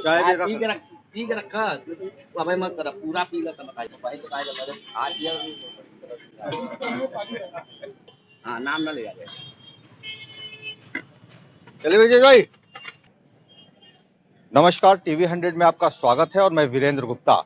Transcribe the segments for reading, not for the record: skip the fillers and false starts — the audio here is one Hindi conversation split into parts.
चाय दे पी के रखा। रख पी के रखा अबे मत कर पूरा पी लेता बताइए भाई तो काय कर आज ये हाँ नाम ना ले आते। चलिए विजय भाई। नमस्कार, टीवी 100 में आपका स्वागत है और मैं वीरेंद्र गुप्ता।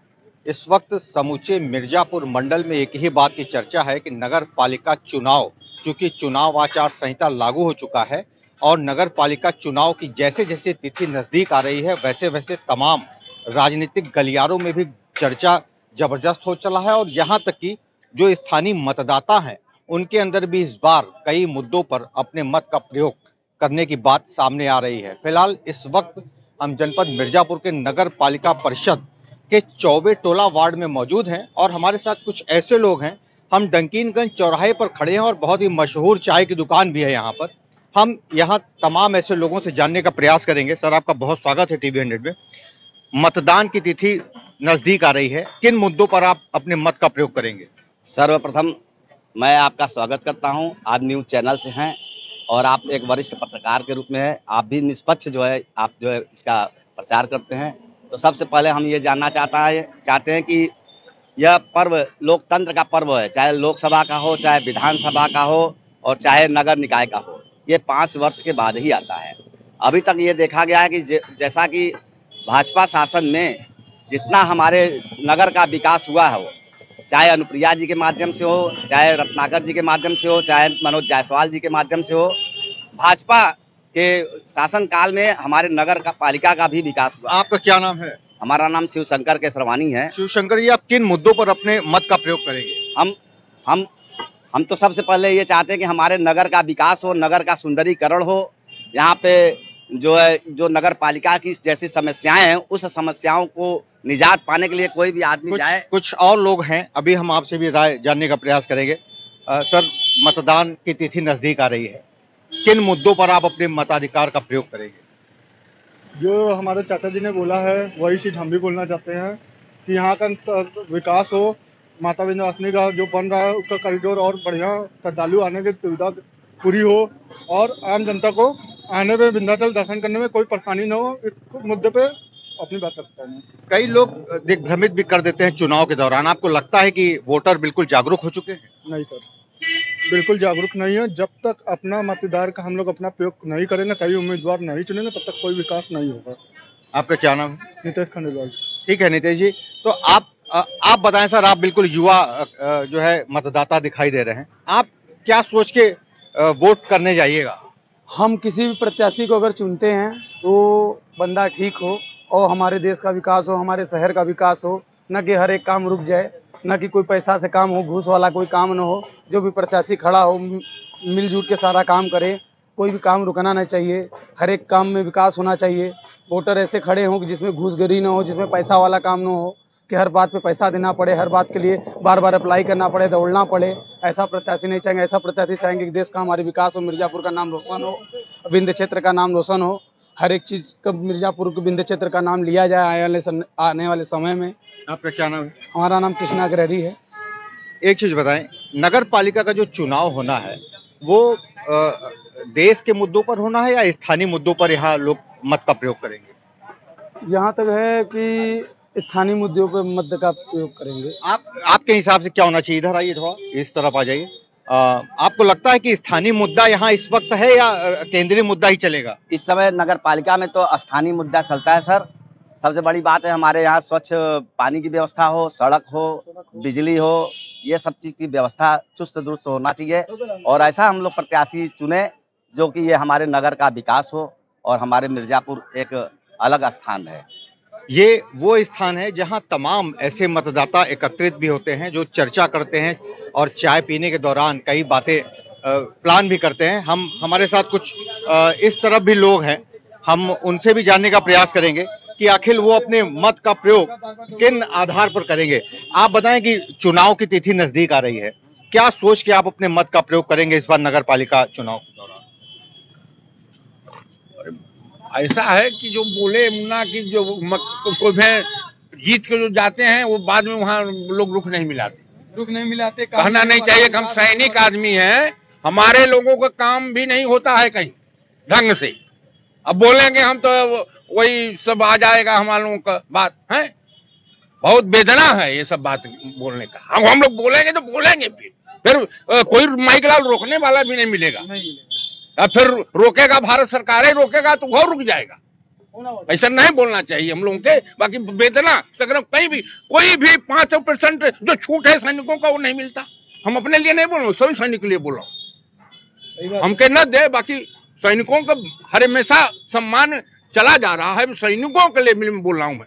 इस वक्त समूचे मिर्जापुर मंडल में एक ही बात की चर्चा है कि नगर पालिका चुनाव, चूंकि चुनाव आचार संहिता लागू हो चुका है और नगर पालिका चुनाव की जैसे जैसे तिथि नजदीक आ रही है वैसे वैसे तमाम राजनीतिक गलियारों में भी चर्चा जबरदस्त हो चला है और यहाँ तक कि जो स्थानीय मतदाता हैं उनके अंदर भी इस बार कई मुद्दों पर अपने मत का प्रयोग करने की बात सामने आ रही है। फिलहाल इस वक्त हम जनपद मिर्जापुर के नगर पालिका परिषद के चौबे टोला वार्ड में मौजूद हैं और हमारे साथ कुछ ऐसे लोग हैं। हम डंकीनगंज चौराहे पर खड़े हैं और बहुत ही मशहूर चाय की दुकान भी है यहाँ पर। हम यहाँ तमाम ऐसे लोगों से जानने का प्रयास करेंगे। सर, आपका बहुत स्वागत है टीवी 100 में। मतदान की तिथि नजदीक आ रही है, किन मुद्दों पर आप अपने मत का प्रयोग करेंगे? सर्वप्रथम मैं आपका स्वागत करता हूं। आप न्यूज चैनल से हैं और आप एक वरिष्ठ पत्रकार के रूप में है, आप भी निष्पक्ष जो है आप जो है इसका प्रचार करते हैं। तो सबसे पहले हम ये जानना चाहते हैं कि यह पर्व लोकतंत्र का पर्व है, चाहे लोकसभा का हो, चाहे विधानसभा का हो और चाहे नगर निकाय का हो। ये 5 वर्ष के बाद ही आता है। अभी तक ये देखा गया है कि जैसा कि भाजपा शासन में जितना हमारे नगर का विकास हुआ है, वो चाहे अनुप्रिया जी के माध्यम से हो, चाहे रत्नाकर जी के माध्यम से हो, चाहे मनोज जायसवाल जी के माध्यम से हो, भाजपा के शासन काल में हमारे नगर का पालिका का भी विकास हुआ। आपका क्या नाम है? हमारा नाम शिवशंकर केसरवानी है। शिवशंकर जी, आप किन मुद्दों पर अपने मत का प्रयोग करेंगे? हम हम हम तो सबसे पहले ये चाहते हैं कि हमारे नगर का विकास हो, नगर का सुंदरीकरण हो। यहाँ पे जो है जो नगर पालिका की जैसी समस्याएं हैं, उस समस्याओं को निजात पाने के लिए कोई भी आदमी जाए। कुछ और लोग हैं, अभी हम आपसे भी राय जानने का प्रयास करेंगे। सर, मतदान की तिथि नजदीक आ रही है, किन मुद्दों पर आप अपने मताधिकार का प्रयोग करेंगे? जो हमारे चाचा जी ने बोला है वही चीज़ हम भी बोलना चाहते हैं कि यहाँ का विकास हो, माता विंध्यवासिनी का जो बन रहा है उसका कॉरिडोर और बढ़िया, श्रद्धालु आने की सुविधा पूरी हो और आम जनता को आने में विंध्याचल दर्शन करने में कोई परेशानी न हो। इस मुद्दे पे अपनी बात रखता हूँ। कई लोग दिग्भ्रमित भी कर देते हैं चुनाव के दौरान। आपको लगता है कि वोटर बिल्कुल जागरूक हो चुके हैं? नहीं सर, बिल्कुल जागरूक नहीं है। जब तक अपना मतदार का हम लोग अपना प्रयोग नहीं करेंगे, सही उम्मीदवार नहीं चुनेंगे, तब तक कोई विकास नहीं होगा। आपका क्या नाम है? नितेश खंडेलवाल। ठीक है नितेश जी, तो आप बताएं सर, आप बिल्कुल युवा जो है मतदाता दिखाई दे रहे हैं। आप क्या सोच के वोट करने जाइएगा? हम किसी भी प्रत्याशी को अगर चुनते हैं तो बंदा ठीक हो और हमारे देश का विकास हो, हमारे शहर का विकास हो, न कि हर एक काम रुक जाए, न कि कोई पैसा से काम हो, घूस वाला कोई काम न हो। जो भी प्रत्याशी खड़ा हो मिलजुल के सारा काम करे, कोई भी काम रुकना नहीं चाहिए, हर एक काम में विकास होना चाहिए। वोटर ऐसे खड़े हों कि जिसमें घूसखोरी न हो, जिसमें पैसा वाला काम न हो कि हर बात पे पैसा देना पड़े, हर बात के लिए बार बार अप्लाई करना पड़े, दौड़ना पड़े। ऐसा प्रत्याशी नहीं चाहेंगे। ऐसा प्रत्याशी चाहेंगे कि देश का हमारे विकास हो, मिर्जापुर का नाम रोशन हो, विंध्य क्षेत्र का नाम रोशन हो, हर एक चीज़ का मिर्जापुर के विंध्य क्षेत्र का नाम लिया जाए आने वाले समय में। आपका क्या नाम है? हमारा नाम कृष्णा ग्रहरी है। एक चीज बताएं, नगर पालिका का जो चुनाव होना है वो देश के मुद्दों पर होना है या स्थानीय मुद्दों पर यहाँ लोग मत का प्रयोग करेंगे? जहाँ तक है कि स्थानीय मुद्दों पर मत का प्रयोग करेंगे। आपके हिसाब से क्या होना चाहिए? इधर आइए, थोड़ा इस तरफ आ जाइए। आपको लगता है कि स्थानीय मुद्दा यहाँ इस वक्त है या केंद्रीय मुद्दा ही चलेगा? इस समय नगर पालिका में तो स्थानीय मुद्दा चलता है सर। सबसे बड़ी बात है हमारे यहाँ स्वच्छ पानी की व्यवस्था हो, सड़क हो, बिजली हो, ये सब चीज़ की व्यवस्था चुस्त दुरुस्त होना चाहिए और ऐसा हम लोग प्रत्याशी चुने जो कि ये हमारे नगर का विकास हो और हमारे मिर्जापुर एक अलग स्थान है। ये वो स्थान है जहां तमाम ऐसे मतदाता एकत्रित भी होते हैं जो चर्चा करते हैं और चाय पीने के दौरान कई बातें प्लान भी करते हैं। हमारे साथ कुछ इस तरफ भी लोग हैं, हम उनसे भी जानने का प्रयास करेंगे कि आखिर वो अपने मत का प्रयोग किन आधार पर करेंगे। आप बताएं कि चुनाव की तिथि नजदीक आ रही है, क्या सोच के आप अपने मत का प्रयोग करेंगे इस बार नगर पालिका चुनाव के दौरान? ऐसा है कि जो बोले मुन्ना की जो कोई भी जीत के जो जाते हैं वो बाद में वहाँ लोग रुख नहीं मिलाते। कहना नहीं चाहिए कि हम सैनिक आदमी हैं, हमारे लोगों का काम भी नहीं होता है कहीं। ढंग से। अब बोलेंगे हम तो वही सब आ जाएगा हमारे लोगों का बात है। बहुत वेदना है ये सब बात बोलने का। हम लोग बोलेंगे तो बोलेंगे फिर कोई माइक लाल रोकने वाला भी नहीं मिलेगा। अब फिर रोकेगा भारत सरकार ही रोकेगा तो वो रुक जाएगा। ऐसा नहीं बोलना चाहिए हम लोगों के। बाकी वेदना अगर कहीं भी कोई भी 5% जो छूट है सैनिकों का वो नहीं मिलता। हम अपने लिए नहीं बोल रहे हूँ, सभी सैनिक के लिए बोल रहा हूँ। हमके न दे, बाकी सैनिकों का हर हमेशा सम्मान चला जा रहा है, सैनिकों के लिए बोल रहा हूँ मैं।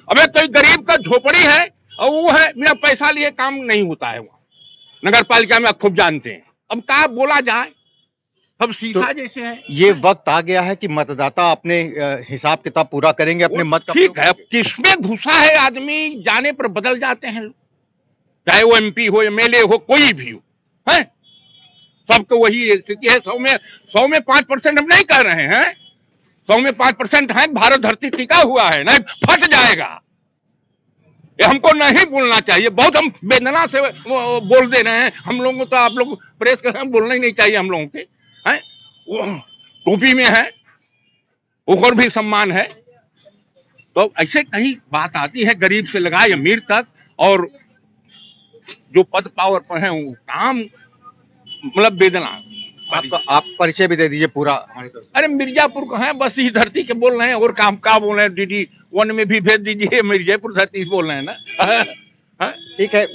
अबे कोई गरीब का झोपड़ी है और वो है बिना पैसा लिए काम नहीं होता है वहां नगर पालिका में, आप खूब जानते हैं। अब क्या बोला जाए, अब शीशा तो जैसे है। ये वक्त आ गया है कि मतदाता अपने हिसाब किताब पूरा करेंगे, अपने मत का ठीक है, अब किसमें घुसा है आदमी जाने पर बदल जाते हैं लोग, चाहे वो MP हो, MLA हो, कोई भी हो, है सबको वही स्थिति है। 100 में 5% हम नहीं कह रहे हैं, 100 में 5% है। भारत धरती टिका हुआ है, नहीं फट जाएगा। ये हमको नहीं बोलना चाहिए। बहुत हम वेदना से बोल दे रहे हैं। हम लोगों को तो आप लोग प्रेस के बोलना ही नहीं चाहिए हम लोगों के, हैं टोपी में है, ऊपर भी सम्मान है। तो ऐसे कहीं बात आती है गरीब से लगाए अमीर तक, और जो पद पावर पर है वो काम, मतलब वेदना। आप परिचय भी दे दीजिए पूरा हमारी तरफ से। अरे मिर्जापुर को है, बस इस धरती के बोल रहे हैं, और काम का बोल रहे हैं। DD1 में भी भेज दीजिए, मिर्जापुर धरती बोल रहे हैं ना। ठीक है,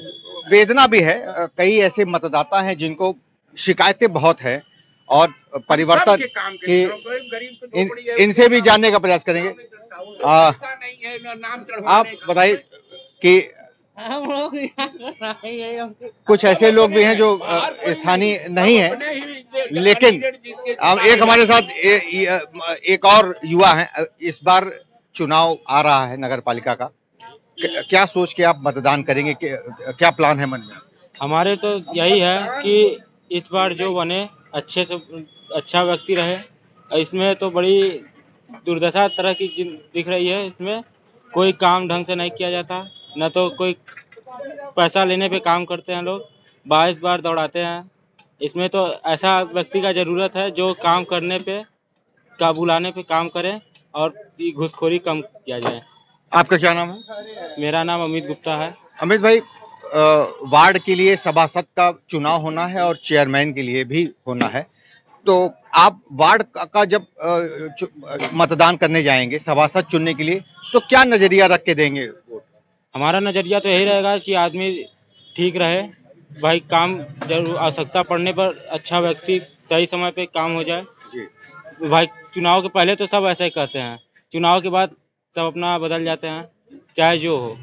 वेदना भी है। कई ऐसे मतदाता हैं जिनको शिकायतें बहुत है और परिवर्तन सबके काम के की लिए, गरीब को झोपड़ी है, इनसे भी जानने का प्रयास करेंगे। ऐसा नहीं है ना, नाम चढ़वाने आप का। बताइए कि हम लोग कुछ ऐसे लोग भी हैं जो स्थानीय नहीं है, लेकिन एक हमारे साथ एक और युवा है। इस बार चुनाव आ रहा है नगर पालिका का, क्या सोच के आप मतदान करेंगे, क्या प्लान है मन में? हमारे तो यही है कि इस बार जो बने अच्छे से अच्छा व्यक्ति रहे। इसमें तो बड़ी दुर्दशा तरह की दिख रही है। इसमें कोई काम ढंग से नहीं किया जाता, न तो कोई पैसा लेने पे काम करते हैं लोग, 22 बार दौड़ाते हैं। इसमें तो ऐसा व्यक्ति का ज़रूरत है जो काम करने पे का बुलाने पे काम करे और ये घूसखोरी कम किया जाए। आपका क्या नाम है? मेरा नाम अमित गुप्ता है। अमित भाई, वार्ड के लिए सभासद का चुनाव होना है और चेयरमैन के लिए भी होना है, तो आप वार्ड का जब मतदान करने जाएंगे सभासद चुनने के लिए, तो क्या नजरिया रख के देंगे वोट? हमारा नज़रिया तो यही रहेगा कि आदमी ठीक रहे, भाई काम जरूर आवश्यकता पड़ने पर अच्छा व्यक्ति सही समय पे काम हो जाए। जी। भाई चुनाव के पहले तो सब ऐसा ही कहते हैं, चुनाव के बाद सब अपना बदल जाते हैं, चाहे जो हो।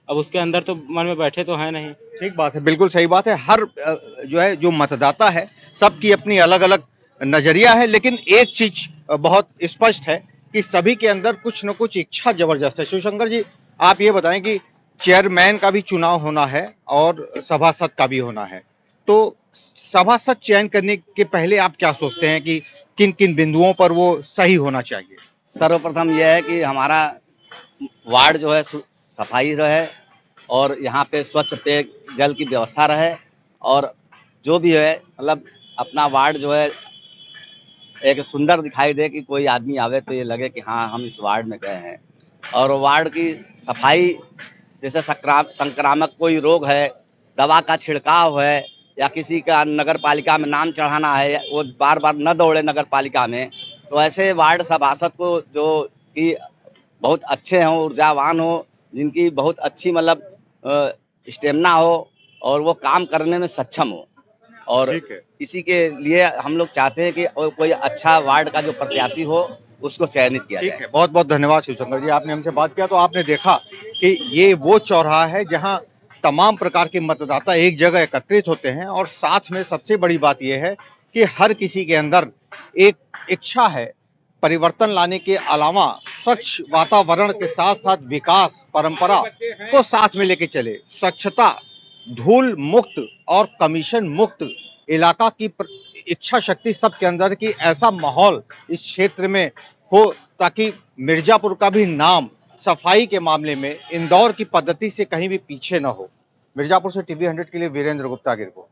अब उसके अंदर तो मन में बैठे तो हैं नहीं। ठीक बात है, बिल्कुल सही बात है। हर जो है जो मतदाता है सबकी अपनी अलग अलग नजरिया है, लेकिन एक चीज बहुत स्पष्ट है कि सभी के अंदर कुछ न कुछ इच्छा जबरदस्त है। शिवशंकर जी, आप ये बताएं कि चेयरमैन का भी चुनाव होना है और सभासद का भी होना है, तो सभासद चयन करने के पहले आप क्या सोचते हैं कि किन किन बिंदुओं पर वो सही होना चाहिए? सर्वप्रथम यह है कि हमारा वार्ड जो है सफाई रहे, और यहाँ पे स्वच्छ पेय जल की व्यवस्था रहे, और जो भी है मतलब अपना वार्ड जो है एक सुंदर दिखाई दे, कि कोई आदमी आवे तो ये लगे कि हाँ हम इस वार्ड में गए हैं। और वार्ड की सफाई, जैसे संक्रामक कोई रोग है, दवा का छिड़काव है, या किसी का नगर पालिका में नाम चढ़ाना है, वो बार बार न दौड़े नगर पालिका में, तो ऐसे वार्ड सभासद को जो कि बहुत अच्छे हों, ऊर्जावान हो, जिनकी बहुत अच्छी मतलब स्टेमिना हो और वो काम करने में सक्षम हो, और इसी के लिए हम लोग चाहते हैं कि कोई अच्छा वार्ड का जो प्रत्याशी हो उसको चयनित किया जाए। बहुत बहुत धन्यवाद शिवशंकर जी, आपने हमसे बात किया। तो आपने देखा कि ये वो चौराहा है जहां तमाम प्रकार के मतदाता एक जगह एकत्रित होते हैं, और साथ में सबसे बड़ी बात यह है कि हर किसी के अंदर एक इच्छा है परिवर्तन लाने के अलावा स्वच्छ वातावरण के साथ साथ विकास परंपरा को साथ में लेके चले, स्वच्छता, धूल मुक्त और कमीशन मुक्त इलाका की इच्छा शक्ति सबके अंदर की ऐसा माहौल इस क्षेत्र में हो, ताकि मिर्जापुर का भी नाम सफाई के मामले में इंदौर की पद्धति से कहीं भी पीछे न हो। मिर्जापुर से TV 100 के लिए वीरेंद्र गुप्ता की रिपोर्ट।